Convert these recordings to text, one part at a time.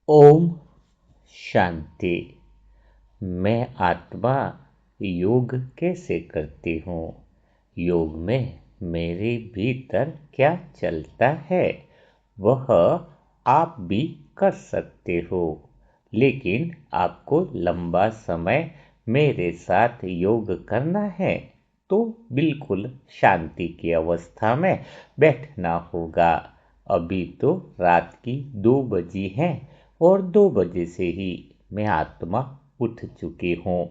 ओम शांति। मैं आत्मा योग कैसे करती हूँ? योग में मेरे भीतर क्या चलता है वह आप भी कर सकते हो, लेकिन आपको लंबा समय मेरे साथ योग करना है तो बिल्कुल शांति की अवस्था में बैठना होगा। अभी तो रात की 2 बजी हैं और 2 बजे से ही मैं आत्मा उठ चुकी हूँ।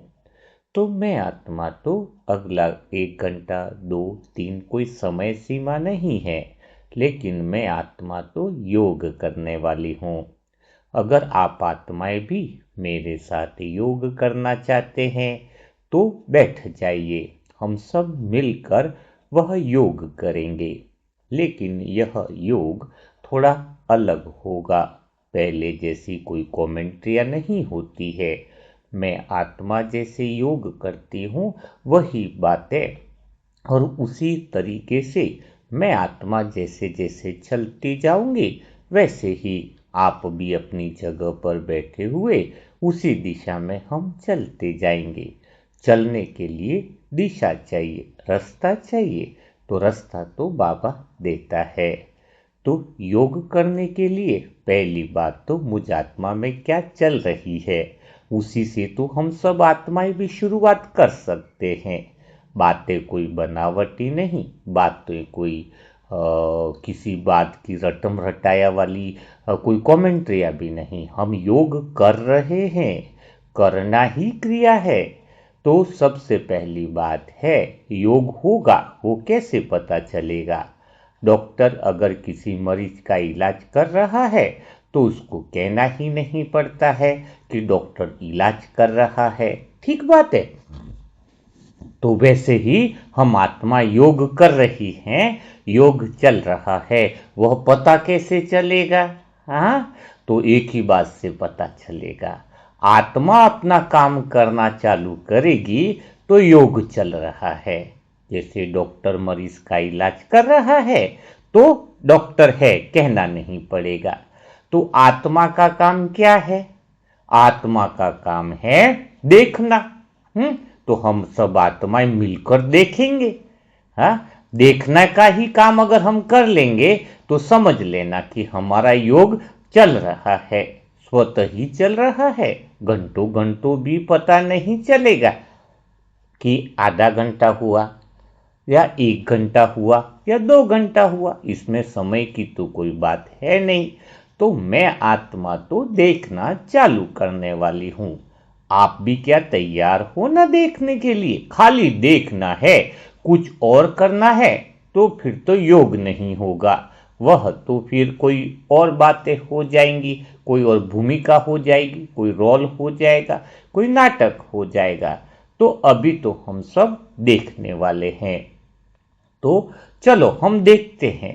तो मैं आत्मा तो अगला 1 घंटा 2-3 कोई समय सीमा नहीं है, लेकिन मैं आत्मा तो योग करने वाली हूँ। अगर आप आत्माएं भी मेरे साथ योग करना चाहते हैं तो बैठ जाइए, हम सब मिलकर वह योग करेंगे। लेकिन यह योग थोड़ा अलग होगा। पहले जैसी कोई कमेंट्रियाँ नहीं होती है। मैं आत्मा जैसे योग करती हूँ वही बातें और उसी तरीके से मैं आत्मा जैसे जैसे चलती जाऊंगी वैसे ही आप भी अपनी जगह पर बैठे हुए उसी दिशा में हम चलते जाएंगे। चलने के लिए दिशा चाहिए, रास्ता चाहिए, तो रास्ता तो बाबा देता है। तो योग करने के लिए पहली बात तो मुझ आत्मा में क्या चल रही है उसी से तो हम सब आत्माएं भी शुरुआत कर सकते हैं। बातें कोई बनावटी नहीं, बातें कोई किसी बात की रटम रटाया वाली कोई कमेंट्रिया भी नहीं। हम योग कर रहे हैं, करना ही क्रिया है। तो सबसे पहली बात है योग होगा वो कैसे पता चलेगा? डॉक्टर अगर किसी मरीज का इलाज कर रहा है तो उसको कहना ही नहीं पड़ता है कि डॉक्टर इलाज कर रहा है, ठीक बात है। तो वैसे ही हम आत्मा योग कर रही हैं, योग चल रहा है, वह पता कैसे चलेगा? हाँ, तो एक ही बात से पता चलेगा, आत्मा अपना काम करना चालू करेगी तो योग चल रहा है। जैसे डॉक्टर मरीज का इलाज कर रहा है तो डॉक्टर है कहना नहीं पड़ेगा। तो आत्मा का काम क्या है? आत्मा का काम है देखना। तो हम सब आत्माएं मिलकर देखेंगे। हाँ, देखना का ही काम अगर हम कर लेंगे तो समझ लेना कि हमारा योग चल रहा है, स्वतः ही चल रहा है। घंटों घंटों भी पता नहीं चलेगा कि आधा घंटा हुआ या 1 घंटा हुआ या 2 घंटा हुआ, इसमें समय की तो कोई बात है नहीं। तो मैं आत्मा तो देखना चालू करने वाली हूं। आप भी क्या तैयार हो ना देखने के लिए? खाली देखना है, कुछ और करना है तो फिर तो योग नहीं होगा। वह तो फिर कोई और बातें हो जाएंगी, कोई और भूमिका हो जाएगी, कोई रोल हो जाएगा, कोई नाटक हो जाएगा। तो अभी तो हम सब देखने वाले हैं। तो चलो हम देखते हैं।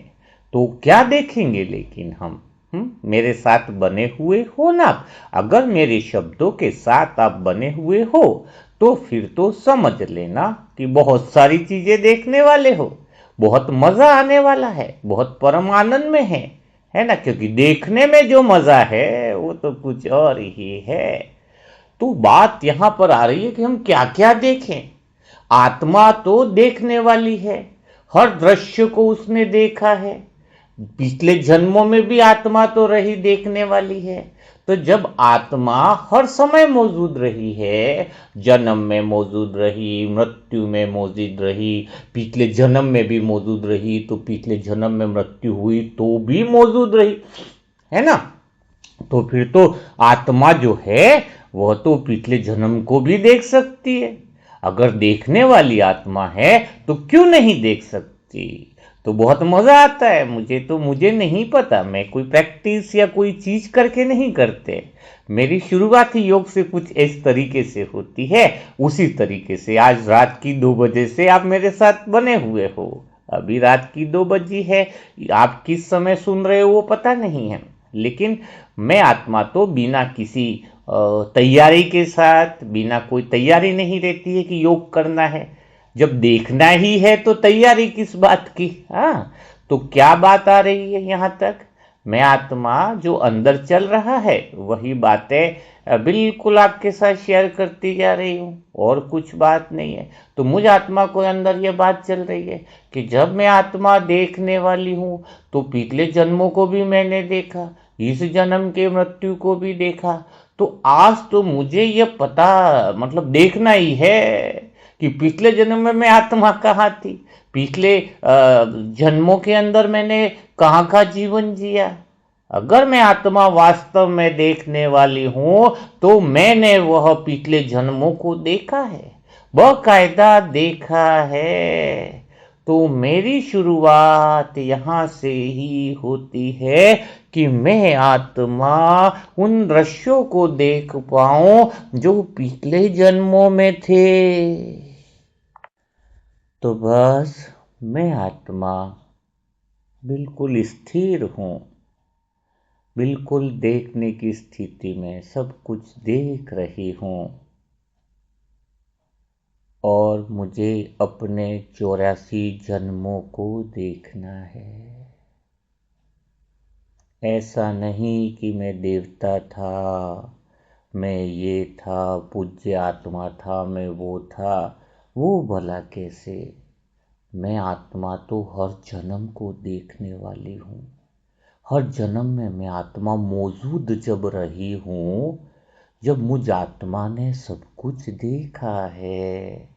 तो क्या देखेंगे लेकिन हम? मेरे साथ बने हुए हो ना? अगर मेरे शब्दों के साथ आप बने हुए हो तो फिर तो समझ लेना कि बहुत सारी चीजें देखने वाले हो, बहुत मजा आने वाला है, बहुत परम आनंद में है ना? क्योंकि देखने में जो मजा है वो तो कुछ और ही है। तो बात यहां पर आ रही है कि हम क्या क्या देखें। आत्मा तो देखने वाली है, हर दृश्य को उसने देखा है। पिछले जन्मों में भी आत्मा तो रही देखने वाली है। तो जब आत्मा हर समय मौजूद रही है, जन्म में मौजूद रही, मृत्यु में मौजूद रही, पिछले जन्म में भी मौजूद रही, तो पिछले जन्म में मृत्यु हुई तो भी मौजूद रही, है ना? तो फिर तो आत्मा जो है वह तो पिछले जन्म को भी देख सकती है। अगर देखने वाली आत्मा है तो क्यों नहीं देख सकती? तो बहुत मजा आता है मुझे। तो मुझे नहीं पता, मैं कोई प्रैक्टिस या कोई चीज करके नहीं करते। मेरी शुरुआत ही योग से कुछ इस तरीके से होती है, उसी तरीके से आज रात की 2 बजे से आप मेरे साथ बने हुए हो। अभी रात की 2 बजी है, आप किस समय सुन रहे हो वो पता नहीं है, लेकिन मैं आत्मा तो बिना किसी तैयारी के साथ, बिना कोई तैयारी नहीं रहती है कि योग करना है। जब देखना ही है तो तैयारी किस बात की? हाँ, तो क्या बात आ रही है यहाँ तक? मैं आत्मा जो अंदर चल रहा है वही बातें बिल्कुल आपके साथ शेयर करती जा रही हूँ, और कुछ बात नहीं है। तो मुझ आत्मा को अंदर ये बात चल रही है कि जब मैं आत्मा देखने वाली हूँ तो पिछले जन्मों को भी मैंने देखा, इस जन्म के मृत्यु को भी देखा। तो आज तो मुझे ये पता मतलब देखना ही है कि पिछले जन्म में मैं आत्मा कहाँ थी, पिछले जन्मों के अंदर मैंने कहाँ का जीवन जिया। अगर मैं आत्मा वास्तव में देखने वाली हूं तो मैंने वह पिछले जन्मों को देखा है, बकायदा देखा है। तो मेरी शुरुआत यहाँ से ही होती है कि मैं आत्मा उन दृश्यों को देख पाऊं जो पिछले जन्मों में थे। तो बस मैं आत्मा बिल्कुल स्थिर हूँ, बिल्कुल देखने की स्थिति में सब कुछ देख रही हूँ, और मुझे अपने 84 जन्मों को देखना है। ऐसा नहीं कि मैं देवता था, मैं ये था, पूज्य आत्मा था, मैं वो था, वो भला कैसे। मैं आत्मा तो हर जन्म को देखने वाली हूँ। हर जन्म में मैं आत्मा मौजूद जब रही हूँ, जब मुझ आत्मा ने सब कुछ देखा है,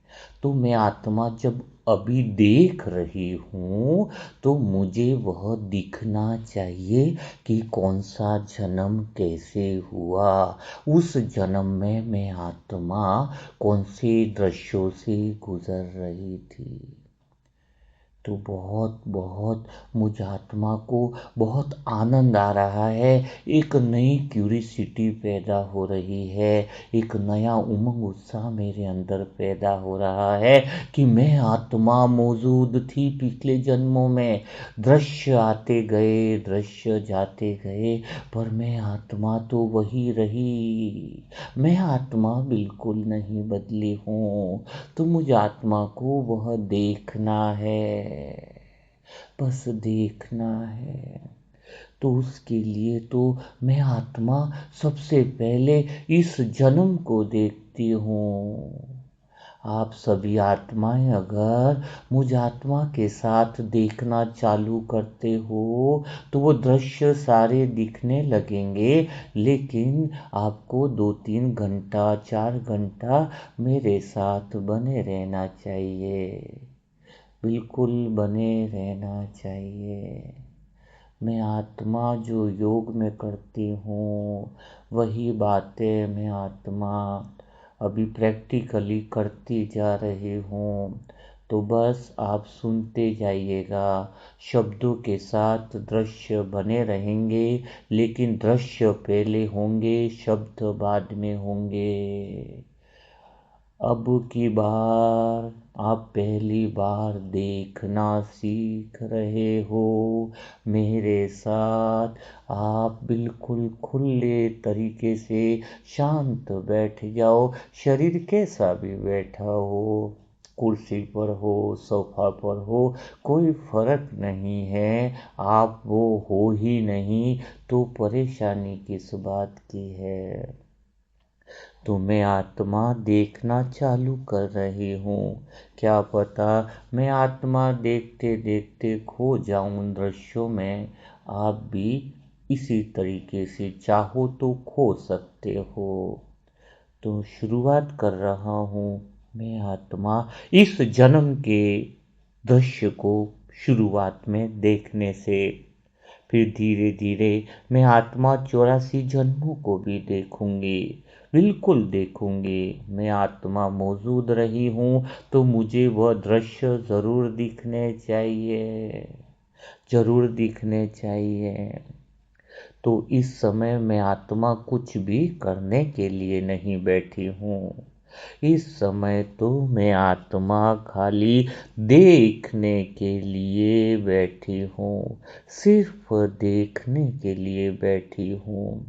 तो मैं आत्मा जब अभी देख रही हूँ तो मुझे वह दिखना चाहिए कि कौन सा जन्म कैसे हुआ, उस जन्म में मैं आत्मा कौन से दृश्यों से गुजर रही थी। तो बहुत बहुत मुझ आत्मा को बहुत आनंद आ रहा है, एक नई क्यूरिसिटी पैदा हो रही है, एक नया उमंग उत्साह मेरे अंदर पैदा हो रहा है कि मैं आत्मा मौजूद थी पिछले जन्मों में। दृश्य आते गए, दृश्य जाते गए, पर मैं आत्मा तो वही रही। मैं आत्मा बिल्कुल नहीं बदली हूँ। तो मुझ आत्मा को वह देखना है, बस देखना है। तो उसके लिए तो मैं आत्मा सबसे पहले इस जन्म को देखती हूँ। आप सभी आत्माएं अगर मुझ आत्मा के साथ देखना चालू करते हो तो वो दृश्य सारे दिखने लगेंगे, लेकिन आपको 2-3 घंटा 4 घंटा मेरे साथ बने रहना चाहिए, बिल्कुल बने रहना चाहिए। मैं आत्मा जो योग में करती हूँ वही बातें मैं आत्मा अभी प्रैक्टिकली करती जा रही हूँ। तो बस आप सुनते जाइएगा, शब्दों के साथ दृश्य बने रहेंगे, लेकिन दृश्य पहले होंगे, शब्द बाद में होंगे। अब की बार आप पहली बार देखना सीख रहे हो मेरे साथ। आप बिल्कुल खुले तरीके से शांत बैठ जाओ, शरीर कैसा भी बैठा हो, कुर्सी पर हो, सोफा पर हो, कोई फर्क नहीं है। आप वो हो ही नहीं तो परेशानी किस बात की है। तो मैं आत्मा देखना चालू कर रही हूँ। क्या पता मैं आत्मा देखते देखते खो जाऊं उन दृश्यों में। आप भी इसी तरीके से चाहो तो खो सकते हो। तो शुरुआत कर रहा हूँ मैं आत्मा इस जन्म के दृश्य को शुरुआत में देखने से। फिर धीरे धीरे मैं आत्मा 84 जन्मों को भी देखूंगी, बिल्कुल देखूंगी। मैं आत्मा मौजूद रही हूँ तो मुझे वह दृश्य ज़रूर दिखने चाहिए, ज़रूर दिखने चाहिए। तो इस समय मैं आत्मा कुछ भी करने के लिए नहीं बैठी हूँ। इस समय तो मैं आत्मा खाली देखने के लिए बैठी हूँ, सिर्फ देखने के लिए बैठी हूँ।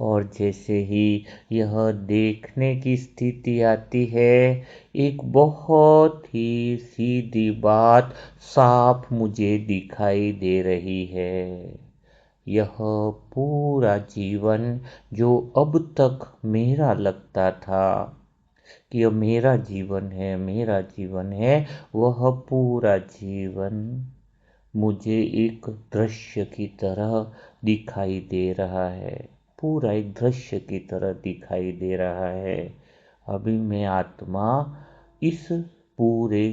और जैसे ही यह देखने की स्थिति आती है, एक बहुत ही सीधी बात साफ मुझे दिखाई दे रही है। यह पूरा जीवन जो अब तक मेरा लगता था कि यह मेरा जीवन है, वह पूरा जीवन मुझे एक दृश्य की तरह दिखाई दे रहा है, पूरा एक दृश्य की तरह दिखाई दे रहा है। अभी मैं आत्मा इस पूरे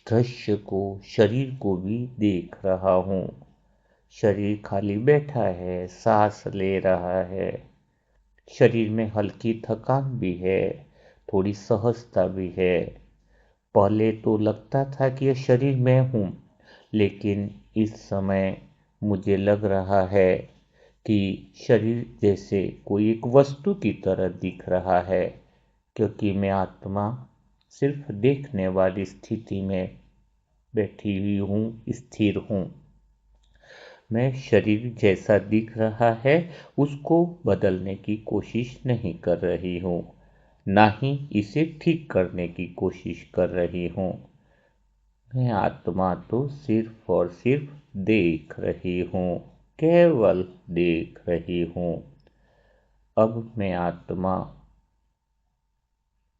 दृश्य को, शरीर को भी देख रहा हूँ। शरीर खाली बैठा है, सांस ले रहा है। शरीर में हल्की थकान भी है, थोड़ी सहजता भी है। पहले तो लगता था कि यह शरीर मैं हूँ, लेकिन इस समय मुझे लग रहा है कि शरीर जैसे कोई एक वस्तु की तरह दिख रहा है, क्योंकि मैं आत्मा सिर्फ देखने वाली स्थिति में बैठी हुई हूँ, स्थिर हूँ। मैं शरीर जैसा दिख रहा है उसको बदलने की कोशिश नहीं कर रही हूँ, ना ही इसे ठीक करने की कोशिश कर रही हूँ। मैं आत्मा तो सिर्फ और सिर्फ देख रही हूँ, केवल देख रही हूँ। अब मैं आत्मा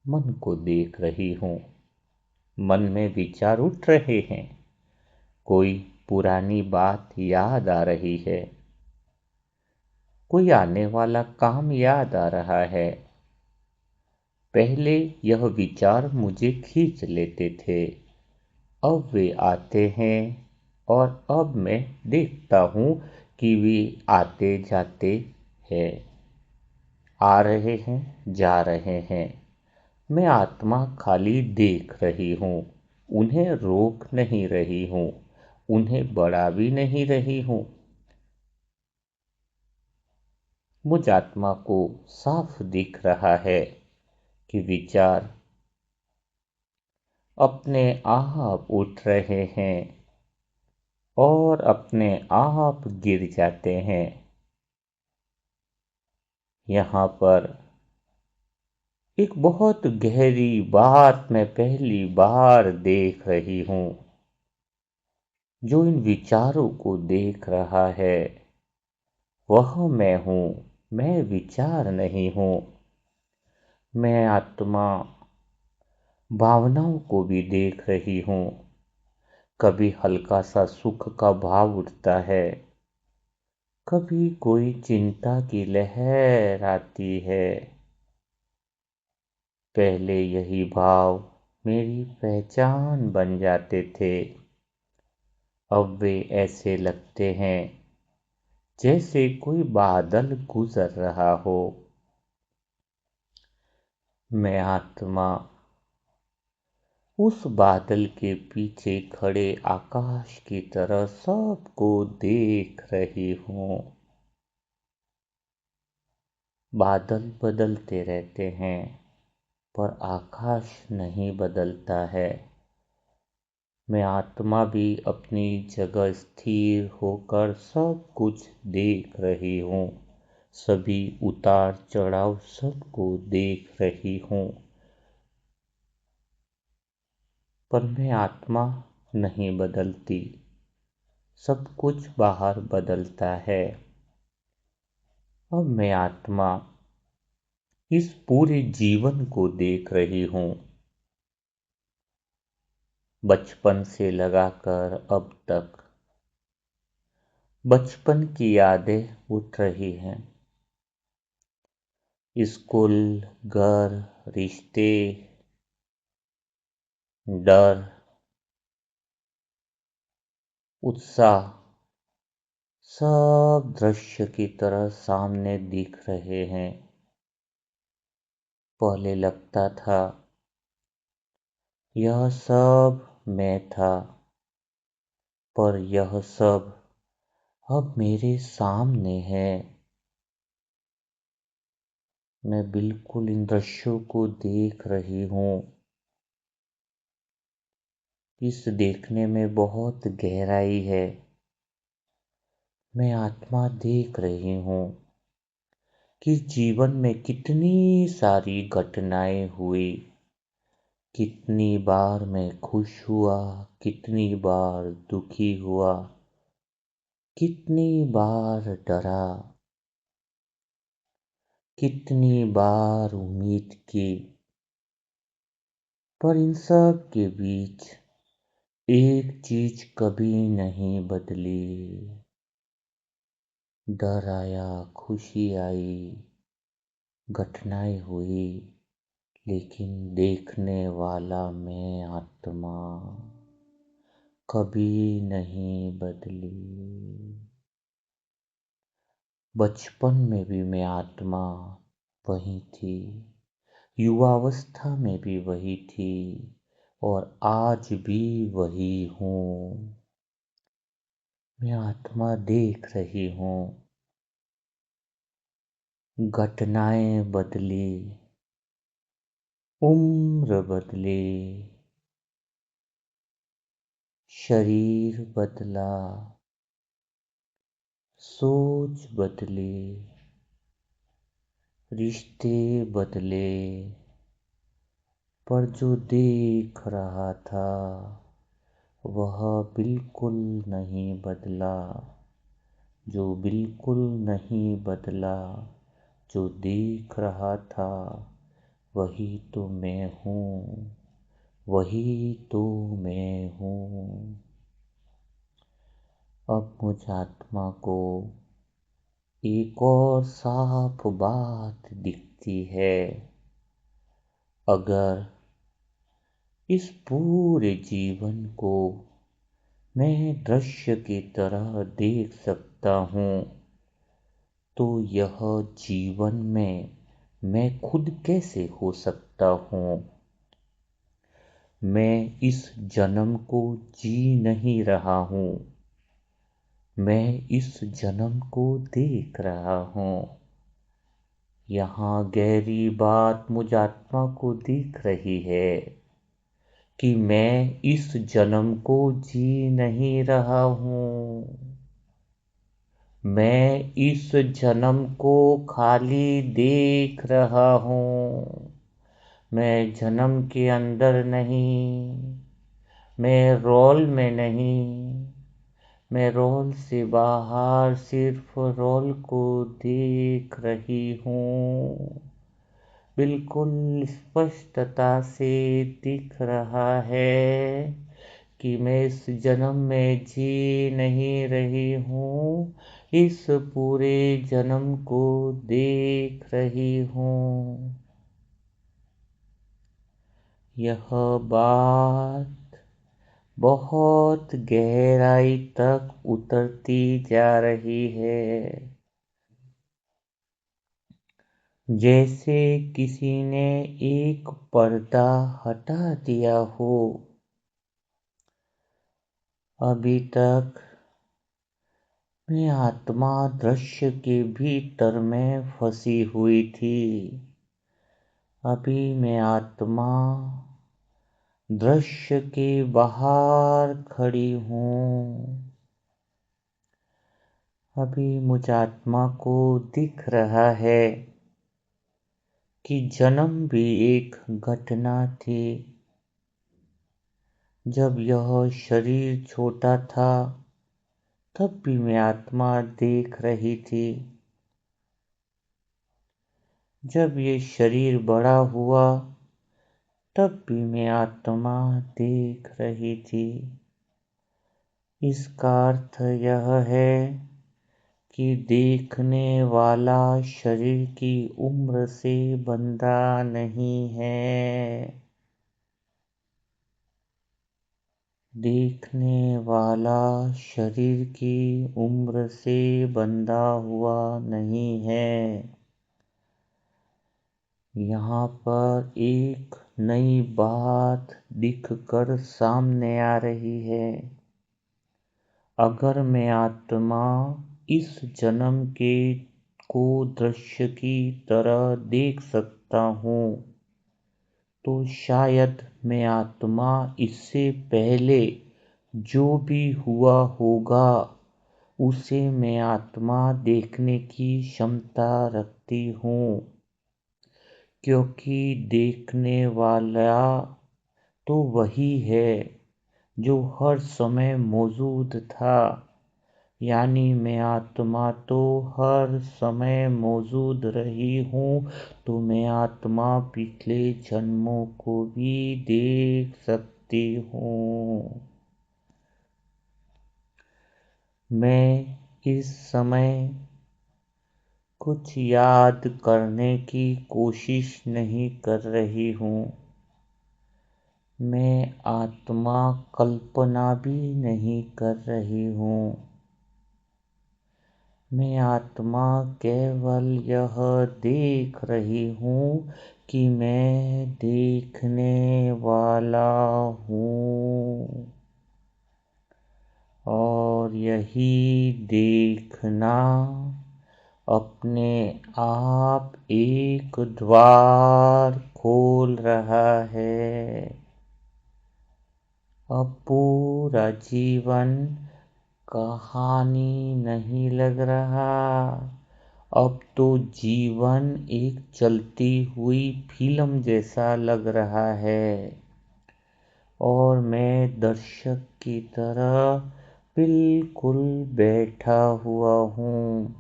मन को देख रही हूँ। मन में विचार उठ रहे हैं, कोई पुरानी बात याद आ रही है, कोई आने वाला काम याद आ रहा है। पहले यह विचार मुझे खींच लेते थे, अब वे आते हैं और अब मैं देखता हूँ कि वे आते जाते हैं, आ रहे हैं, जा रहे हैं। मैं आत्मा खाली देख रही हूँ, उन्हें रोक नहीं रही हूँ, उन्हें बढ़ा भी नहीं रही हूँ। मुझ आत्मा को साफ दिख रहा है कि विचार अपने आप उठ रहे हैं और अपने आप गिर जाते हैं। यहाँ पर एक बहुत गहरी बात मैं पहली बार देख रही हूँ। जो इन विचारों को देख रहा है वह मैं हूँ, मैं विचार नहीं हूँ। मैं आत्मा भावनाओं को भी देख रही हूँ। कभी हल्का सा सुख का भाव उठता है, कभी कोई चिंता की लहर आती है। पहले यही भाव मेरी पहचान बन जाते थे, अब वे ऐसे लगते हैं जैसे कोई बादल गुजर रहा हो। मैं आत्मा उस बादल के पीछे खड़े आकाश की तरह सबको देख रही हूँ। बादल बदलते रहते हैं पर आकाश नहीं बदलता है। मैं आत्मा भी अपनी जगह स्थिर होकर सब कुछ देख रही हूँ, सभी उतार चढ़ाव सबको देख रही हूँ। पर मैं आत्मा नहीं बदलती, सब कुछ बाहर बदलता है। अब मैं आत्मा इस पूरे जीवन को देख रही हूँ, बचपन से लगाकर अब तक। बचपन की यादें उठ रही हैं, स्कूल, घर, रिश्ते, डर, उत्साह, सब दृश्य की तरह सामने दिख रहे हैं। पहले लगता था यह सब मैं था, पर यह सब अब मेरे सामने है। मैं बिल्कुल इन दृश्यों को देख रही हूँ। इस देखने में बहुत गहराई है। मैं आत्मा देख रही हूँ कि जीवन में कितनी सारी घटनाएं हुई, कितनी बार मैं खुश हुआ, कितनी बार दुखी हुआ। कितनी बार डरा, कितनी बार उम्मीद की, पर इन सब के बीच एक चीज कभी नहीं बदली। डर आया, खुशी आई, घटनाएं हुई, लेकिन देखने वाला मैं आत्मा कभी नहीं बदली। बचपन में भी मैं आत्मा वही थी, युवावस्था में भी वही थी, और आज भी वही हूँ। मैं आत्मा देख रही हूँ, घटनाएं बदली, उम्र बदली, शरीर बदला, सोच बदली, रिश्ते बदले, पर जो देख रहा था वह बिल्कुल नहीं बदला। जो बिल्कुल नहीं बदला, जो देख रहा था वही तो मैं हूँ, वही तो मैं हूँ। अब मुझ आत्मा को एक और साफ बात दिखती है। अगर इस पूरे जीवन को मैं दृश्य की तरह देख सकता हूँ, तो यह जीवन में मैं खुद कैसे हो सकता हूँ। मैं इस जन्म को जी नहीं रहा हूँ, मैं इस जन्म को देख रहा हूँ। यहाँ गहरी बात मुझ आत्मा को दिख रही है कि मैं इस जन्म को जी नहीं रहा हूँ। मैं इस जन्म को खाली देख रहा हूँ। मैं जन्म के अंदर नहीं, मैं रोल में नहीं, मैं रोल से बाहर सिर्फ रोल को देख रही हूँ। बिल्कुल स्पष्टता से दिख रहा है कि मैं इस जन्म में जी नहीं रही हूँ, इस पूरे जन्म को देख रही हूँ। यह बात बहुत गहराई तक उतरती जा रही है, जैसे किसी ने एक पर्दा हटा दिया हो। अभी तक मैं आत्मा दृश्य के भीतर में फंसी हुई थी। अभी मैं आत्मा दृश्य के बाहर खड़ी हूँ। अभी मुझ आत्मा को दिख रहा है कि जन्म भी एक घटना थी। जब यह शरीर छोटा था तब भी मैं आत्मा देख रही थी। जब ये शरीर बड़ा हुआ तब भी मैं आत्मा देख रही थी। इसका अर्थ यह है कि देखने वाला शरीर की उम्र से बंधा नहीं है। देखने वाला शरीर की उम्र से बंधा हुआ नहीं है। यहाँ पर एक नई बात दिख कर सामने आ रही है। अगर मैं आत्मा इस जन्म के को दृश्य की तरह देख सकता हूँ, तो शायद मैं आत्मा इससे पहले जो भी हुआ होगा उसे मैं आत्मा देखने की क्षमता रखती हूँ, क्योंकि देखने वाला तो वही है जो हर समय मौजूद था, यानी मैं आत्मा तो हर समय मौजूद रही हूँ, तो मैं आत्मा पिछले जन्मों को भी देख सकती हूँ। मैं इस समय कुछ याद करने की कोशिश नहीं कर रही हूँ। मैं आत्मा कल्पना भी नहीं कर रही हूँ। मैं आत्मा केवल यह देख रही हूँ कि मैं देखने वाला हूँ, और यही देखना अपने आप एक द्वार खोल रहा है। अब पूरा जीवन कहानी नहीं लग रहा, अब तो जीवन एक चलती हुई फिल्म जैसा लग रहा है, और मैं दर्शक की तरह बिल्कुल बैठा हुआ हूँ।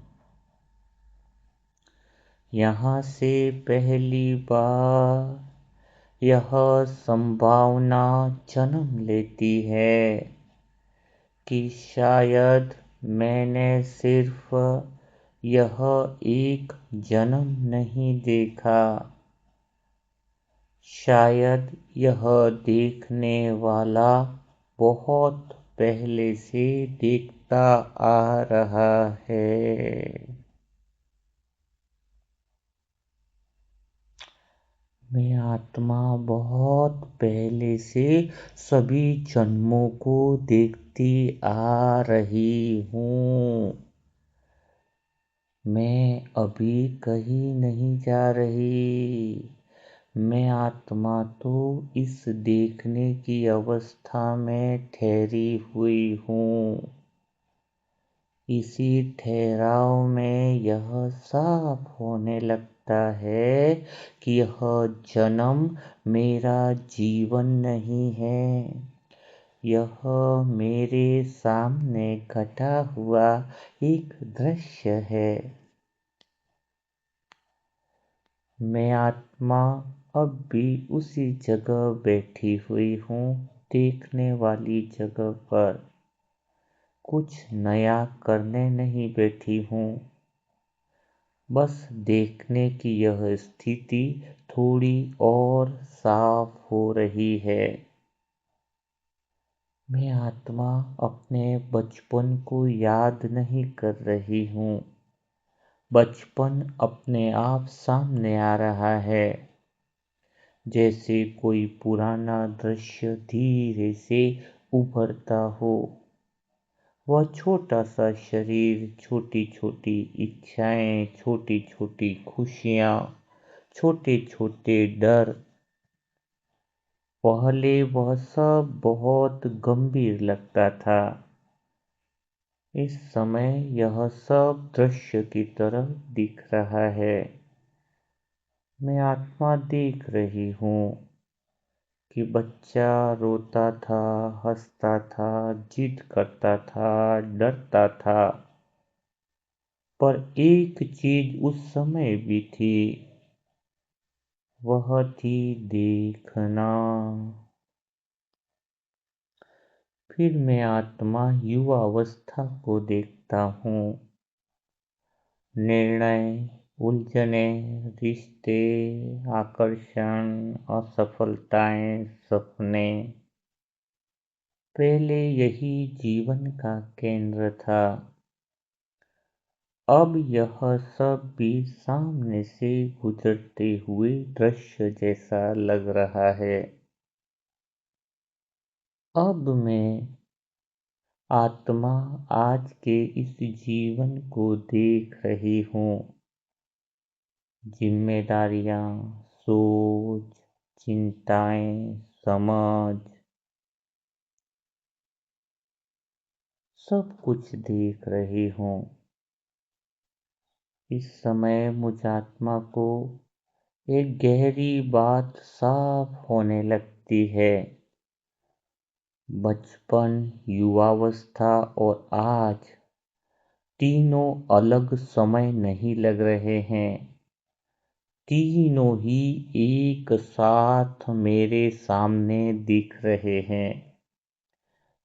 यहाँ से पहली बार यह संभावना जन्म लेती है कि शायद मैंने सिर्फ यह एक जन्म नहीं देखा, शायद यह देखने वाला बहुत पहले से देखता आ रहा है। मैं आत्मा बहुत पहले से सभी जन्मों को देखती आ रही हूँ। मैं अभी कहीं नहीं जा रही। मैं आत्मा तो इस देखने की अवस्था में ठहरी हुई हूँ। इसी ठहराव में यह साफ होने लगता है कि यह जन्म मेरा जीवन नहीं है, यह मेरे सामने घटा हुआ एक दृश्य है। मैं आत्मा अब भी उसी जगह बैठी हुई हूँ, देखने वाली जगह पर। कुछ नया करने नहीं बैठी हूँ, बस देखने की यह स्थिति थोड़ी और साफ हो रही है। मैं आत्मा अपने बचपन को याद नहीं कर रही हूँ। बचपन अपने आप सामने आ रहा है, जैसे कोई पुराना दृश्य धीरे से उभरता हो। वह छोटा सा शरीर, छोटी छोटी इच्छाएं, छोटी छोटी खुशियाँ, छोटे छोटे डर। पहले वह सब बहुत गंभीर लगता था, इस समय यह सब दृश्य की तरह दिख रहा है। मैं आत्मा देख रही हूँ कि बच्चा रोता था, हंसता था, जिद करता था, डरता था, पर एक चीज उस समय भी थी, वह थी देखना। फिर मैं आत्मा युवावस्था को देखता हूँ। निर्णय, उलझने, रिश्ते, आकर्षण, असफलताएं, सपने। पहले यही जीवन का केंद्र था, अब यह सब भी सामने से गुजरते हुए दृश्य जैसा लग रहा है। अब मैं आत्मा आज के इस जीवन को देख रही हूँ। जिम्मेदारियाँ, सोच, चिंताएं, समझ, सब कुछ देख रही हूँ। इस समय मुझ आत्मा को एक गहरी बात साफ होने लगती है। बचपन, युवावस्था और आज तीनों अलग समय नहीं लग रहे हैं, तीनों ही एक साथ मेरे सामने दिख रहे हैं।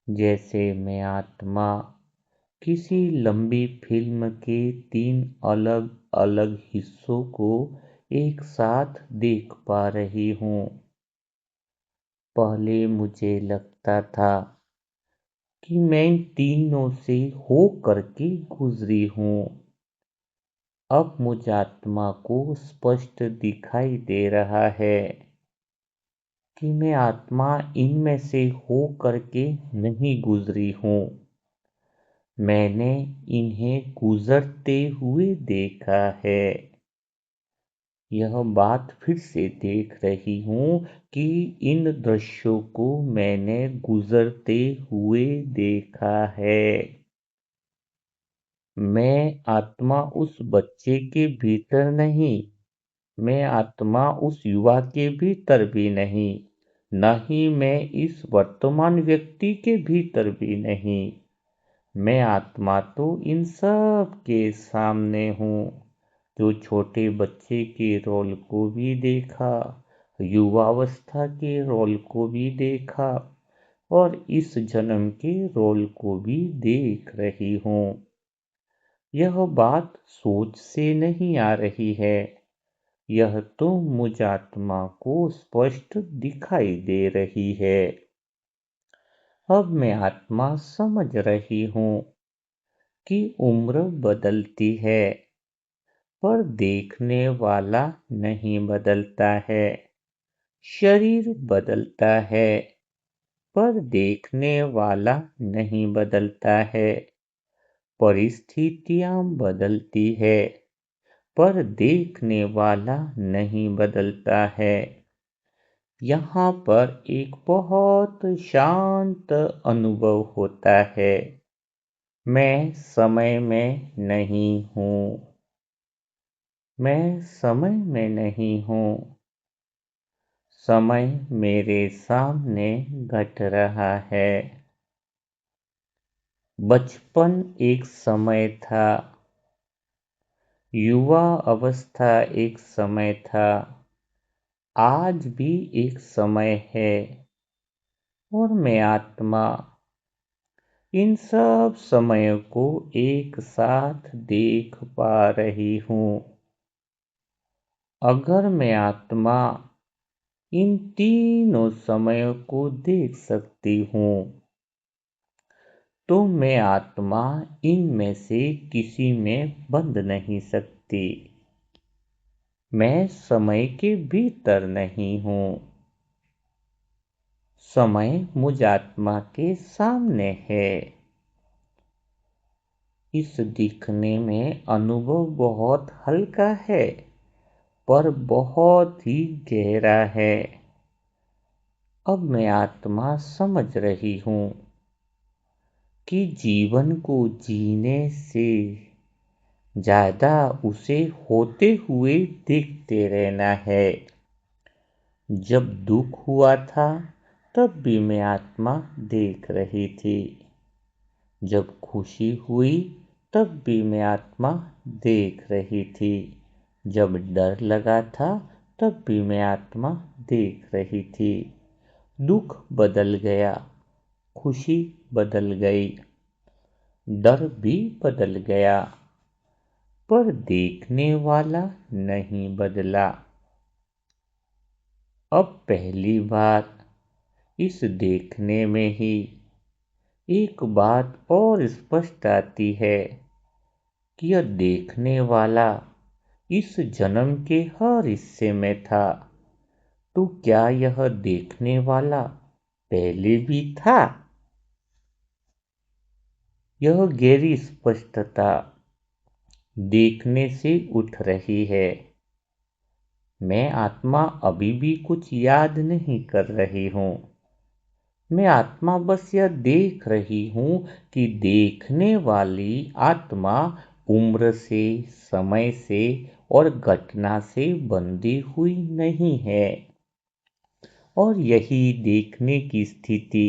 जैसे मैं आत्मा किसी लंबी फिल्म के तीन अलग अलग हिस्सों को एक साथ देख पा रही हूँ। पहले मुझे लगता था कि मैं इन तीनों से हो करके गुजरी हूँ। अब मुझ आत्मा को स्पष्ट दिखाई दे रहा है कि मैं आत्मा इनमें से हो करके नहीं गुजरी हूँ। मैंने इन्हें गुजरते हुए देखा है। यह बात फिर से देख रही हूँ कि इन दृश्यों को मैंने गुजरते हुए देखा है। मैं आत्मा उस बच्चे के भीतर नहीं, मैं आत्मा उस युवा के भीतर भी नहीं, न ही मैं इस वर्तमान व्यक्ति के भीतर भी नहीं। मैं आत्मा तो इन सब के सामने हूँ। जो छोटे बच्चे के रोल को भी देखा, युवावस्था के रोल को भी देखा और इस जन्म के रोल को भी देख रही हूँ। यह बात सोच से नहीं आ रही है, यह तो मुझ आत्मा को स्पष्ट दिखाई दे रही है। अब मैं आत्मा समझ रही हूँ कि उम्र बदलती है, पर देखने वाला नहीं बदलता है। शरीर बदलता है, पर देखने वाला नहीं बदलता है। परिस्थितियां बदलती है, पर देखने वाला नहीं बदलता है। यहाँ पर एक बहुत शांत अनुभव होता है। मैं समय में नहीं हूँ। मैं समय में नहीं हूँ। समय मेरे सामने घट रहा है। बचपन एक समय था, युवा अवस्था एक समय था, आज भी एक समय है और मैं आत्मा इन सब समयों को एक साथ देख पा रही हूँ। अगर मैं आत्मा इन तीनों समयों को देख सकती हूँ, तो मैं आत्मा इनमें से किसी में बंध नहीं सकती। मैं समय के भीतर नहीं हूँ। समय मुझ आत्मा के सामने है। इस दिखने में अनुभव बहुत हल्का है, पर बहुत ही गहरा है। अब मैं आत्मा समझ रही हूँ कि जीवन को जीने से ज़्यादा उसे होते हुए देखते रहना है। जब दुख हुआ था, तब भी मैं आत्मा देख रही थी। जब खुशी हुई, तब भी मैं आत्मा देख रही थी। जब डर लगा था, तब भी मैं आत्मा देख रही थी। दुख बदल गया, खुशी बदल गई, डर भी बदल गया, पर देखने वाला नहीं बदला। अब पहली बार इस देखने में ही एक बात और स्पष्ट आती है कि यह देखने वाला इस जन्म के हर हिस्से में था। तो क्या यह देखने वाला पहले भी था? यह गहरी स्पष्टता देखने से उठ रही है। मैं आत्मा अभी भी कुछ याद नहीं कर रही हूँ। मैं आत्मा बस यह देख रही हूँ कि देखने वाली आत्मा उम्र से, समय से और घटना से बंधी हुई नहीं है। और यही देखने की स्थिति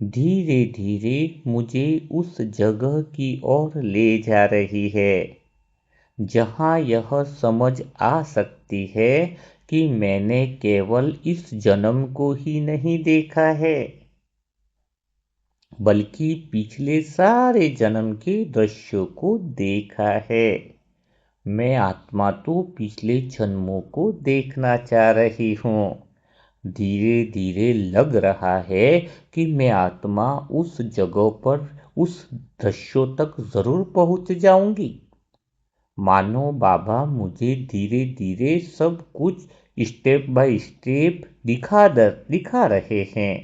धीरे धीरे मुझे उस जगह की ओर ले जा रही है जहाँ यह समझ आ सकती है कि मैंने केवल इस जन्म को ही नहीं देखा है, बल्कि पिछले सारे जन्म के दृश्यों को देखा है। मैं आत्मा तो पिछले जन्मों को देखना चाह रही हूँ। धीरे धीरे लग रहा है कि मैं आत्मा उस जगह पर उस दृश्यों तक जरूर पहुंच जाऊंगी। मानो बाबा मुझे धीरे धीरे सब कुछ स्टेप बाय स्टेप दिखा रहे हैं।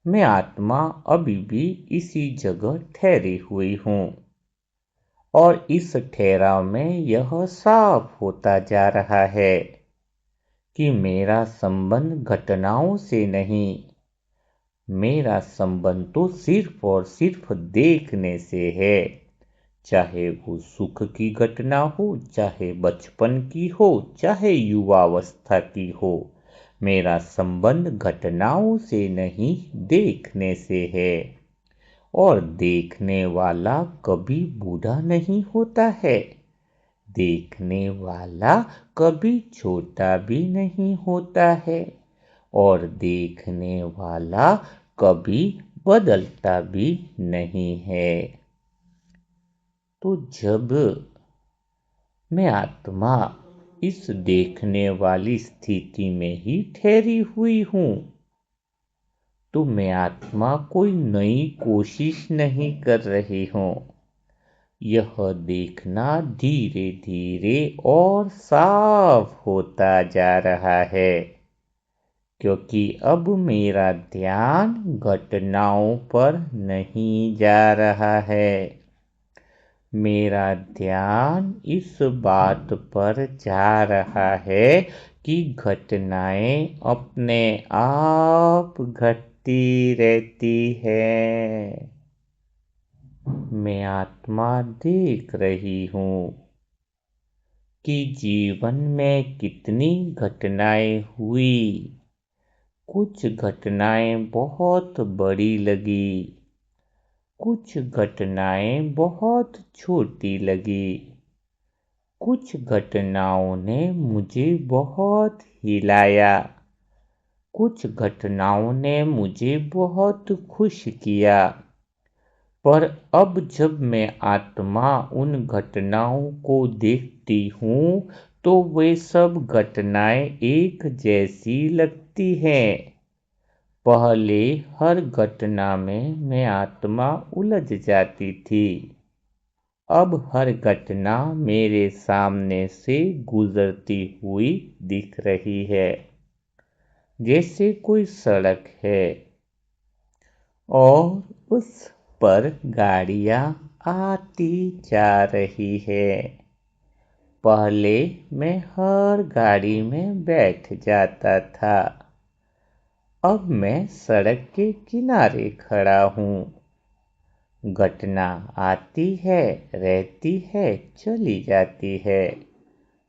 मैं आत्मा अभी भी इसी जगह ठहरी हुई हूँ और इस ठहराव में यह साफ होता जा रहा है कि मेरा संबंध घटनाओं से नहीं, मेरा संबंध तो सिर्फ और सिर्फ देखने से है। चाहे वो सुख की घटना हो, चाहे बचपन की हो, चाहे युवावस्था की हो, मेरा संबंध घटनाओं से नहीं देखने से है। और देखने वाला कभी बूढ़ा नहीं होता है, देखने वाला कभी छोटा भी नहीं होता है, और देखने वाला कभी बदलता भी नहीं है। तो जब मैं आत्मा इस देखने वाली स्थिति में ही ठहरी हुई हूँ, तो मैं आत्मा कोई नई कोशिश नहीं कर रही हूँ। यह देखना धीरे धीरे और साफ होता जा रहा है, क्योंकि अब मेरा ध्यान घटनाओं पर नहीं जा रहा है। मेरा ध्यान इस बात पर जा रहा है कि घटनाएं अपने आप घटती रहती है। मैं आत्मा देख रही हूँ कि जीवन में कितनी घटनाएं हुई। कुछ घटनाएं बहुत बड़ी लगी, कुछ घटनाएं बहुत छोटी लगी, कुछ घटनाओं ने मुझे बहुत हिलाया, कुछ घटनाओं ने मुझे बहुत खुश किया। पर अब जब मैं आत्मा उन घटनाओं को देखती हूँ तो वे सब घटनाएं एक जैसी लगती हैं। पहले हर घटना में मैं आत्मा उलझ जाती थी, अब हर घटना मेरे सामने से गुजरती हुई दिख रही है। जैसे कोई सड़क है और उस पर गाड़ियां आती जा रही है। पहले मैं हर गाड़ी में बैठ जाता था, अब मैं सड़क के किनारे खड़ा हूँ। घटना आती है, रहती है, चली जाती है,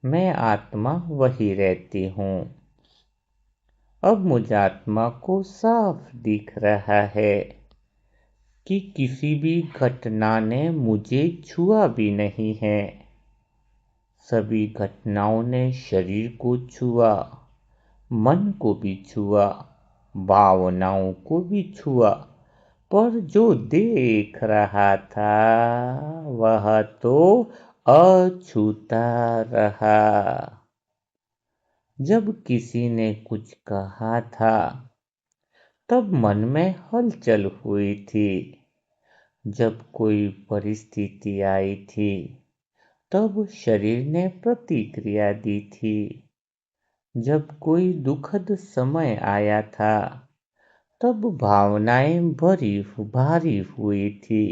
मैं आत्मा वही रहती हूँ। अब मुझ आत्मा को साफ दिख रहा है कि किसी भी घटना ने मुझे छुआ भी नहीं है। सभी घटनाओं ने शरीर को छुआ, मन को भी छुआ, भावनाओं को भी छुआ, पर जो देख रहा था वह तो अछूता रहा। जब किसी ने कुछ कहा था तब मन में हलचल हुई थी, जब कोई परिस्थिति आई थी तब शरीर ने प्रतिक्रिया दी थी, जब कोई दुखद समय आया था तब भावनाएं भारी हुई थी।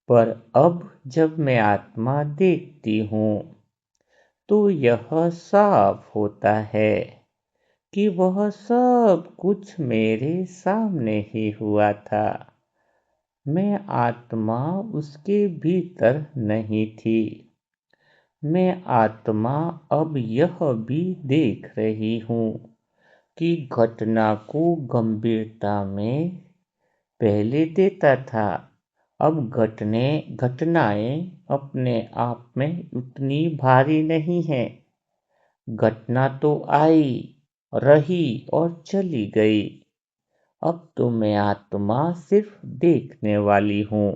पर अब जब मैं आत्मा देखती हूँ तो यह साफ होता है कि वह सब कुछ मेरे सामने ही हुआ था। मैं आत्मा उसके भीतर नहीं थी। मैं आत्मा अब यह भी देख रही हूँ कि घटना को गंभीरता में पहले देता था। अब घटनाएं अपने आप में उतनी भारी नहीं है। घटना तो आई, रही और चली गई। अब तो मैं आत्मा सिर्फ देखने वाली हूँ।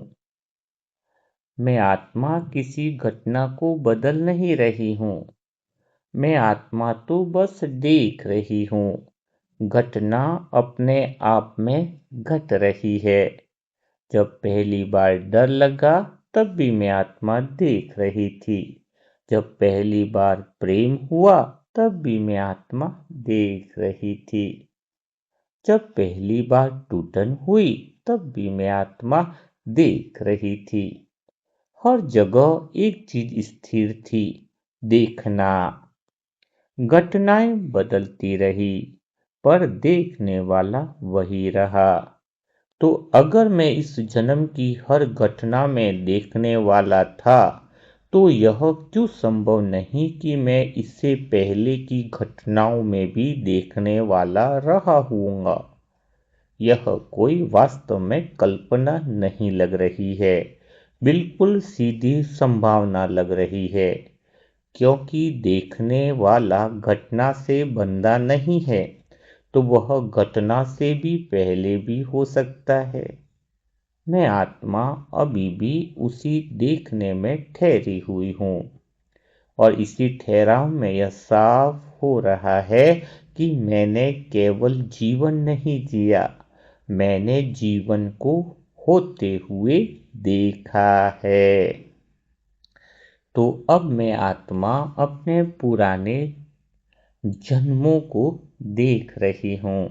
मैं आत्मा किसी घटना को बदल नहीं रही हूँ। मैं आत्मा तो बस देख रही हूँ। घटना अपने आप में घट रही है। जब पहली बार डर लगा तब भी मैं आत्मा देख रही थी। जब पहली बार प्रेम हुआ तब भी मैं आत्मा देख रही थी। जब पहली बार टूटन हुई तब भी मैं आत्मा देख रही थी। हर जगह एक चीज स्थिर थी, देखना। घटनाएं बदलती रही पर देखने वाला वही रहा। तो अगर मैं इस जन्म की हर घटना में देखने वाला था, तो यह क्यों संभव नहीं कि मैं इससे पहले की घटनाओं में भी देखने वाला रहा हूँगा। यह कोई वास्तव में कल्पना नहीं लग रही है, बिल्कुल सीधी संभावना लग रही है। क्योंकि देखने वाला घटना से बंधा नहीं है, तो वह घटना से भी पहले भी हो सकता है। मैं आत्मा अभी भी उसी देखने में ठहरी हुई हूँ। और इसी ठहराव में यह साफ हो रहा है कि मैंने केवल जीवन नहीं जिया, मैंने जीवन को होते हुए देखा है। तो अब मैं आत्मा अपने पुराने जन्मों को देख रही हूँ।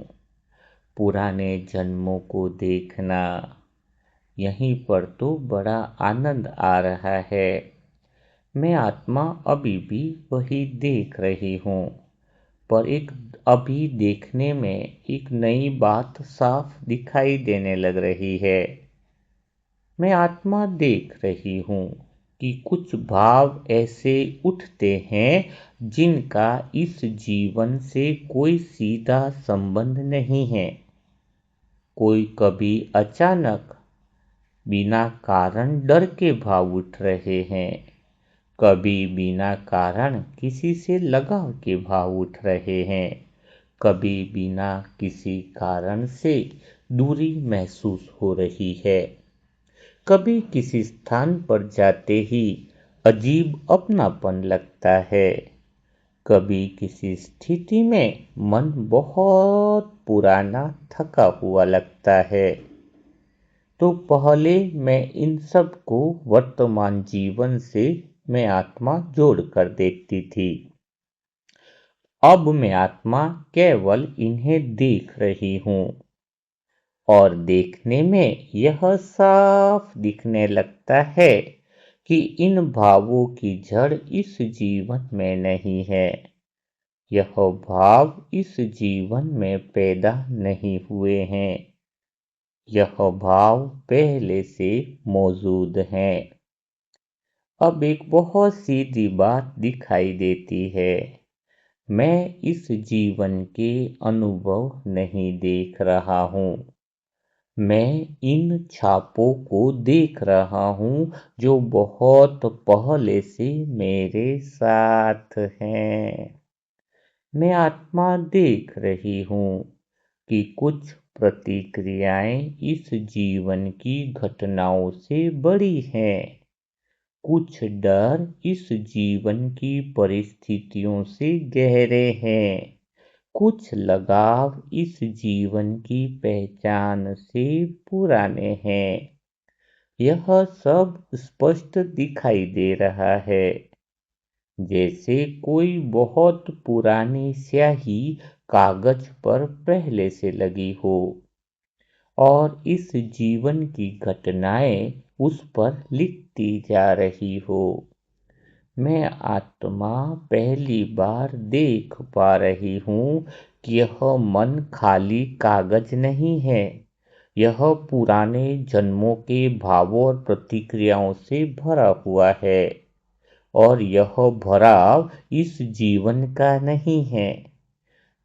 पुराने जन्मों को देखना, यहीं पर तो बड़ा आनंद आ रहा है। मैं आत्मा अभी भी वही देख रही हूँ, पर एक अभी देखने में एक नई बात साफ दिखाई देने लग रही है। मैं आत्मा देख रही हूँ कि कुछ भाव ऐसे उठते हैं जिनका इस जीवन से कोई सीधा संबंध नहीं है। कोई कभी अचानक बिना कारण डर के भाव उठ रहे हैं, कभी बिना कारण किसी से लगाव के भाव उठ रहे हैं, कभी बिना किसी कारण से दूरी महसूस हो रही है। कभी किसी स्थान पर जाते ही अजीब अपनापन लगता है। कभी किसी स्थिति में मन बहुत पुराना थका हुआ लगता है। तो पहले मैं इन सब को वर्तमान जीवन से मैं आत्मा जोड़ कर देखती थी। अब मैं आत्मा केवल इन्हें देख रही हूँ। और देखने में यह साफ दिखने लगता है कि इन भावों की जड़ इस जीवन में नहीं है। यह भाव इस जीवन में पैदा नहीं हुए हैं। यह भाव पहले से मौजूद हैं। अब एक बहुत सीधी बात दिखाई देती है। मैं इस जीवन के अनुभव नहीं देख रहा हूँ। मैं इन छापों को देख रहा हूँ जो बहुत पहले से मेरे साथ हैं। मैं आत्मा देख रही हूँ कि कुछ प्रतिक्रियाएं इस जीवन की घटनाओं से बड़ी हैं। कुछ डर इस जीवन की परिस्थितियों से गहरे हैं। कुछ लगाव इस जीवन की पहचान से पुराने हैं। यह सब स्पष्ट दिखाई दे रहा है, जैसे कोई बहुत पुरानी स्याही कागज पर पहले से लगी हो और इस जीवन की घटनाएं उस पर लिखती जा रही हो। मैं आत्मा पहली बार देख पा रही हूँ कि यह मन खाली कागज नहीं है। यह पुराने जन्मों के भावों और प्रतिक्रियाओं से भरा हुआ है। और यह भराव इस जीवन का नहीं है।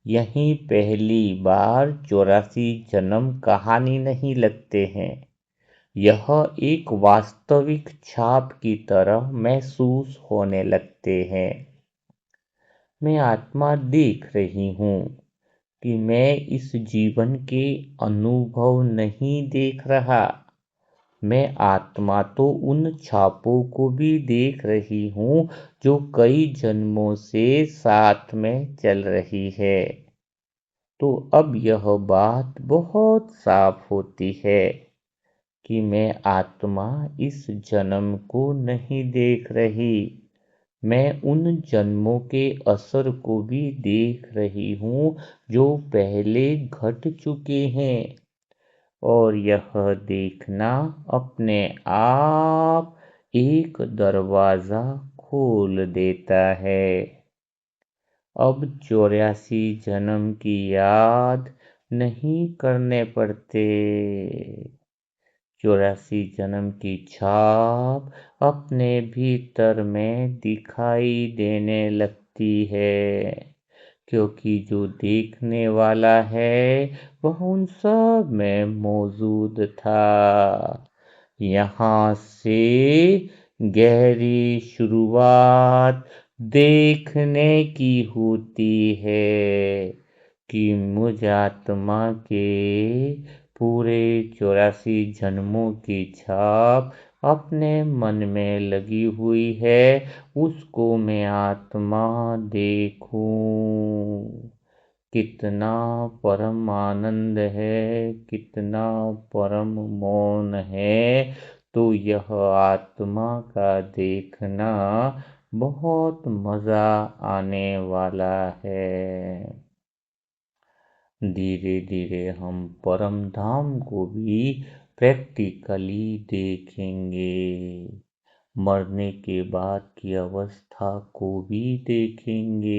यहीं पहली बार 84 जन्म कहानी नहीं लगते हैं। यह एक वास्तविक छाप की तरह महसूस होने लगते हैं। मैं आत्मा देख रही हूँ कि मैं इस जीवन के अनुभव नहीं देख रहा। मैं आत्मा तो उन छापों को भी देख रही हूँ जो कई जन्मों से साथ में चल रही है। तो अब यह बात बहुत साफ होती है कि मैं आत्मा इस जन्म को नहीं देख रही। मैं उन जन्मों के असर को भी देख रही हूँ जो पहले घट चुके हैं। और यह देखना अपने आप एक दरवाजा खोल देता है। अब 84 जन्म की याद नहीं करने पड़ते। 84 जन्म की छाप अपने भीतर में दिखाई देने लगती है, क्योंकि जो देखने वाला है वह उन सब में मौजूद था। यहाँ से गहरी शुरुआत देखने की होती है कि मुझ आत्मा के पूरे 84 जन्मों की छाप अपने मन में लगी हुई है, उसको मैं आत्मा देखूं। कितना परम आनंद है, कितना परम मौन है। तो यह आत्मा का देखना बहुत मजा आने वाला है। धीरे धीरे हम परम धाम को भी प्रैक्टिकली देखेंगे। मरने के बाद की अवस्था को भी देखेंगे।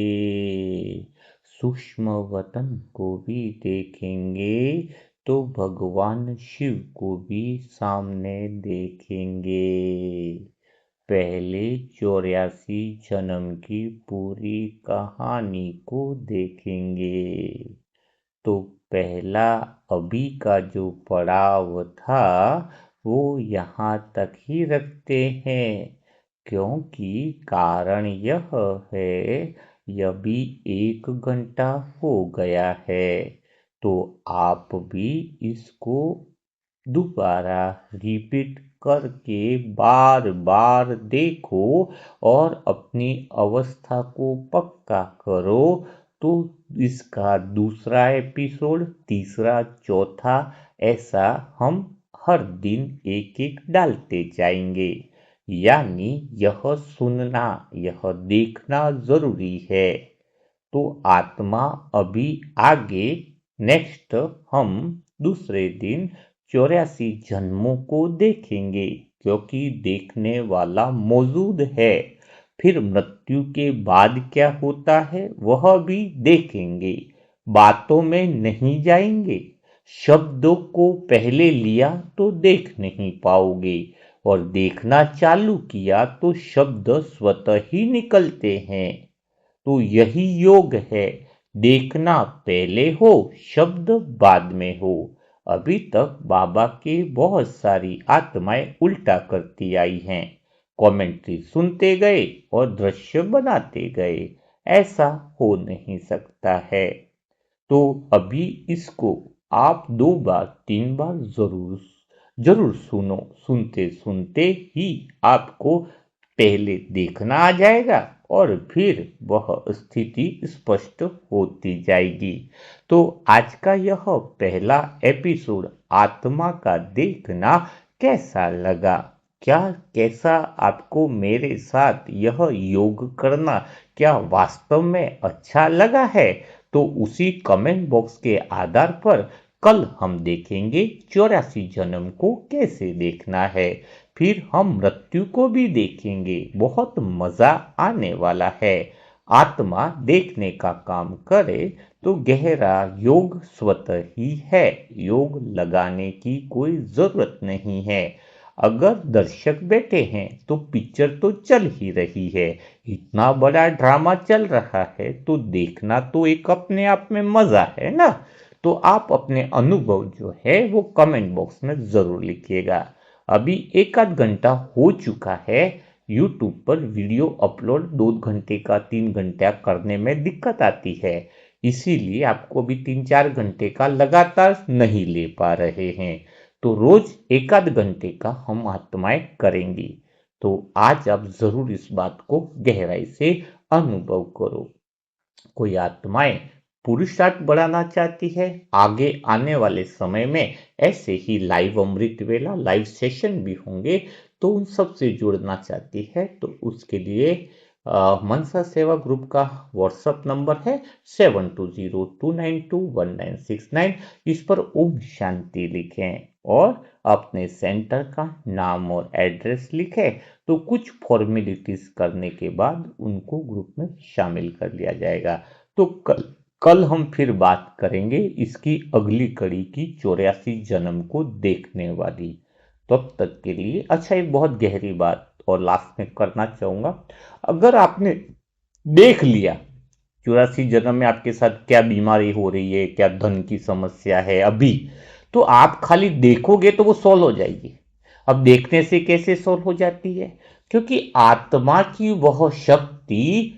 सूक्ष्म वतन को भी देखेंगे। तो भगवान शिव को भी सामने देखेंगे। पहले 84 जन्म की पूरी कहानी को देखेंगे। तो पहला अभी का जो पड़ाव था वो यहाँ तक ही रखते हैं, क्योंकि कारण यह है यह भी 1 घंटा हो गया है। तो आप भी इसको दोबारा रिपीट करके बार बार देखो और अपनी अवस्था को पक्का करो। तो इसका दूसरा एपिसोड, तीसरा, चौथा ऐसा हम हर दिन एक एक डालते जाएंगे। यानी यह सुनना, यह देखना जरूरी है। तो आत्मा अभी आगे नेक्स्ट हम दूसरे दिन 84 जन्मों को देखेंगे, क्योंकि देखने वाला मौजूद है। फिर मृत्यु के बाद क्या होता है वह भी देखेंगे। बातों में नहीं जाएंगे। शब्दों को पहले लिया तो देख नहीं पाओगे, और देखना चालू किया तो शब्द स्वतः ही निकलते हैं। तो यही योग है, देखना पहले हो, शब्द बाद में हो। अभी तक बाबा के बहुत सारी आत्माएं उल्टा करती आई हैं। कमेंट्री सुनते गए और दृश्य बनाते गए। ऐसा हो नहीं सकता है। तो अभी इसको आप 2 बार 3 बार जरूर जरूर सुनो। सुनते सुनते ही आपको पहले देखना आ जाएगा और फिर वह स्थिति स्पष्ट होती जाएगी। तो आज का यह पहला एपिसोड आत्मा का देखना कैसा लगा? क्या कैसा आपको मेरे साथ यह योग करना क्या वास्तव में अच्छा लगा है? तो उसी कमेंट बॉक्स के आधार पर कल हम देखेंगे 84 जन्म को कैसे देखना है। फिर हम मृत्यु को भी देखेंगे। बहुत मजा आने वाला है। आत्मा देखने का काम करे तो गहरा योग स्वतः ही है। योग लगाने की कोई जरूरत नहीं है। अगर दर्शक बैठे हैं तो पिक्चर तो चल ही रही है, इतना बड़ा ड्रामा चल रहा है तो देखना तो एक अपने आप में मजा है ना। तो आप अपने अनुभव जो है वो कमेंट बॉक्स में जरूर लिखिएगा। अभी एक आध घंटा हो चुका है। यूट्यूब पर वीडियो अपलोड 2 घंटे का 3 घंटा करने में दिक्कत आती है, इसीलिए आपको भी 3-4 घंटे का लगातार नहीं ले पा रहे हैं। तो रोज एक आध घंटे का हम आत्माएं करेंगे। तो आज आप जरूर इस बात को गहराई से अनुभव करो। कोई आत्माएं पुरुषार्थ बढ़ाना चाहती है, आगे आने वाले समय में ऐसे ही लाइव अमृत वेला लाइव सेशन भी होंगे तो उन सब से जुड़ना चाहती है, तो उसके लिए मनसा सेवा ग्रुप का व्हाट्सएप नंबर है 7202921969। इस पर ओम शांति लिखें और अपने सेंटर का नाम और एड्रेस लिखें, तो कुछ फॉर्मेलिटीज करने के बाद उनको ग्रुप में शामिल कर लिया जाएगा। तो कल हम फिर बात करेंगे इसकी अगली कड़ी की 84 जन्म को देखने वाली। तब तक के लिए अच्छा, एक बहुत गहरी बात और लास्ट में करना चाहूंगा। अगर आपने देख लिया 84 जन्म में आपके साथ क्या बीमारी हो रही है, क्या धन की समस्या है अभी, तो आप खाली देखोगे तो वो सॉल्व हो जाएगी। अब देखने से कैसे सॉल्व हो जाती है? क्योंकि आत्मा की वह शक्ति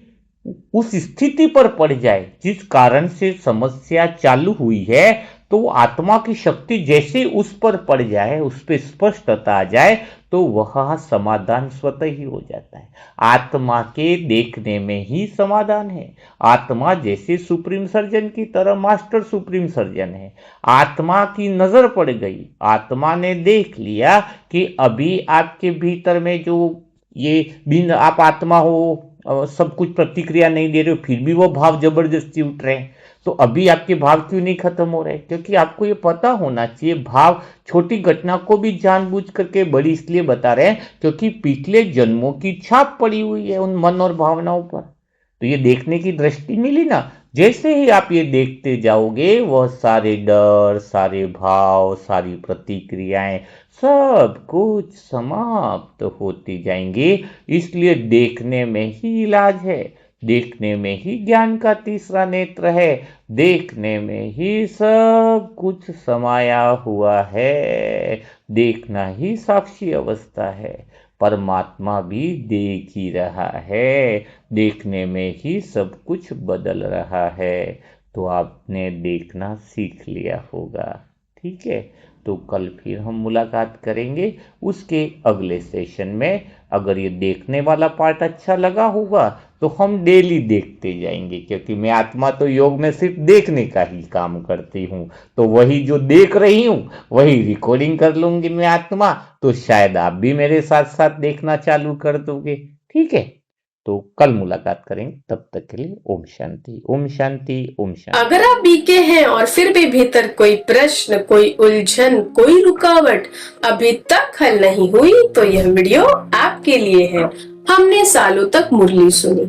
उस स्थिति पर पड़ जाए जिस कारण से समस्या चालू हुई है, तो वो आत्मा की शक्ति जैसे उस पर पड़ जाए, उस पर स्पष्टता आ जाए, तो वह समाधान स्वतः ही हो जाता है। आत्मा के देखने में ही समाधान है। आत्मा जैसे सुप्रीम सर्जन की तरह मास्टर सुप्रीम सर्जन है। आत्मा की नजर पड़ गई, आत्मा ने देख लिया कि अभी आपके भीतर में जो ये बिन आप आत्मा हो, सब कुछ प्रतिक्रिया नहीं दे रहे हो, फिर भी वो भाव जबरदस्ती उठ रहे हैं। तो अभी आपके भाव क्यों नहीं खत्म हो रहे? क्योंकि आपको ये पता होना चाहिए, भाव छोटी घटना को भी जानबूझ करके बड़ी इसलिए बता रहे हैं क्योंकि पिछले जन्मों की छाप पड़ी हुई है उन मन और भावनाओं पर। तो ये देखने की दृष्टि मिली ना, जैसे ही आप ये देखते जाओगे वह सारे डर, सारे भाव, सारी प्रतिक्रियाएं सब कुछ समाप्त होती जाएंगी। इसलिए देखने में ही इलाज है, देखने में ही ज्ञान का तीसरा नेत्र है, देखने में ही सब कुछ समाया हुआ है। देखना ही साक्षी अवस्था है। परमात्मा भी देख ही रहा है, देखने में ही सब कुछ बदल रहा है। तो आपने देखना सीख लिया होगा। ठीक है, तो कल फिर हम मुलाकात करेंगे उसके अगले सेशन में। अगर ये देखने वाला पार्ट अच्छा लगा होगा तो हम डेली देखते जाएंगे, क्योंकि मैं आत्मा तो योग में सिर्फ देखने का ही काम करती हूँ। तो वही जो देख रही हूँ वही रिकॉर्डिंग कर लूंगी मैं आत्मा, तो शायद आप भी मेरे साथ साथ देखना चालू कर दोगे। ठीक है, तो कल मुलाकात करेंगे। तब तक के लिए ओम शांति, ओम शांति, ओम शांति। अगर आप बीके हैं और फिर भी भीतर कोई प्रश्न, कोई उलझन, कोई रुकावट अभी तक हल नहीं हुई, तो यह वीडियो आपके लिए है। हमने सालों तक मुरली सुनी,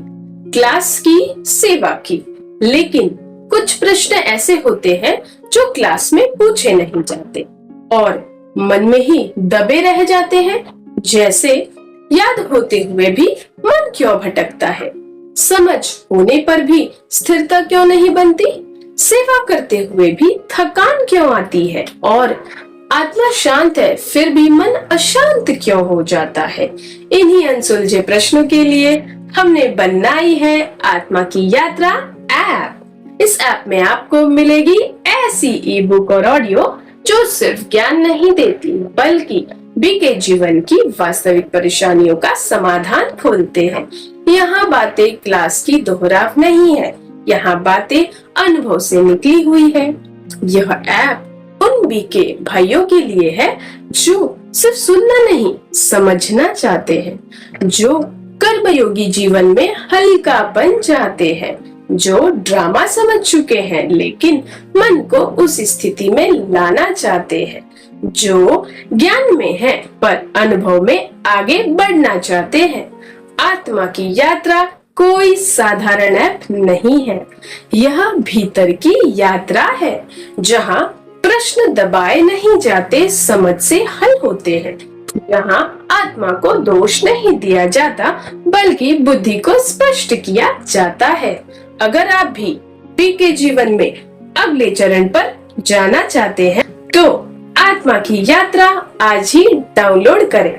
क्लास की, सेवा की, लेकिन कुछ प्रश्न ऐसे होते हैं जो क्लास में पूछे नहीं जाते और मन में ही दबे रह जाते हैं। जैसे याद होते हुए भी मन क्यों भटकता है, समझ होने पर भी स्थिरता क्यों नहीं बनती, सेवा करते हुए भी थकान क्यों आती है और आत्मा शांत है फिर भी मन अशांत क्यों हो जाता है। इन्हीं अनसुलझे प्रश्नों के लिए हमने बनाई है आत्मा की यात्रा ऐप। इस ऐप में आपको मिलेगी ऐसी ई बुक और ऑडियो जो सिर्फ ज्ञान नहीं देती बल्कि बीके जीवन की वास्तविक परेशानियों का समाधान खोलते हैं। यहाँ बातें क्लास की दोहराव नहीं है, यहाँ बातें अनुभव से निकली हुई है। यह ऐप उन बीके भाइयों के लिए है जो सिर्फ सुनना नहीं समझना चाहते हैं, जो कर्मयोगी जीवन में हल्कापन चाहते हैं, जो ड्रामा समझ चुके हैं लेकिन मन को उस स्थिति में लाना चाहते हैं, जो ज्ञान में है पर अनुभव में आगे बढ़ना चाहते हैं। आत्मा की यात्रा कोई साधारण ऐप नहीं है, यह भीतर की यात्रा है जहां प्रश्न दबाए नहीं जाते, समझ से हल होते हैं। यहाँ आत्मा को दोष नहीं दिया जाता, बल्कि बुद्धि को स्पष्ट किया जाता है। अगर आप भी के जीवन में अगले चरण पर जाना चाहते हैं, तो आत्मा की यात्रा आज ही डाउनलोड करें,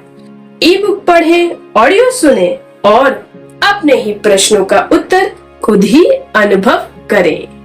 ई बुक पढ़ें, ऑडियो सुने और अपने ही प्रश्नों का उत्तर खुद ही अनुभव करें।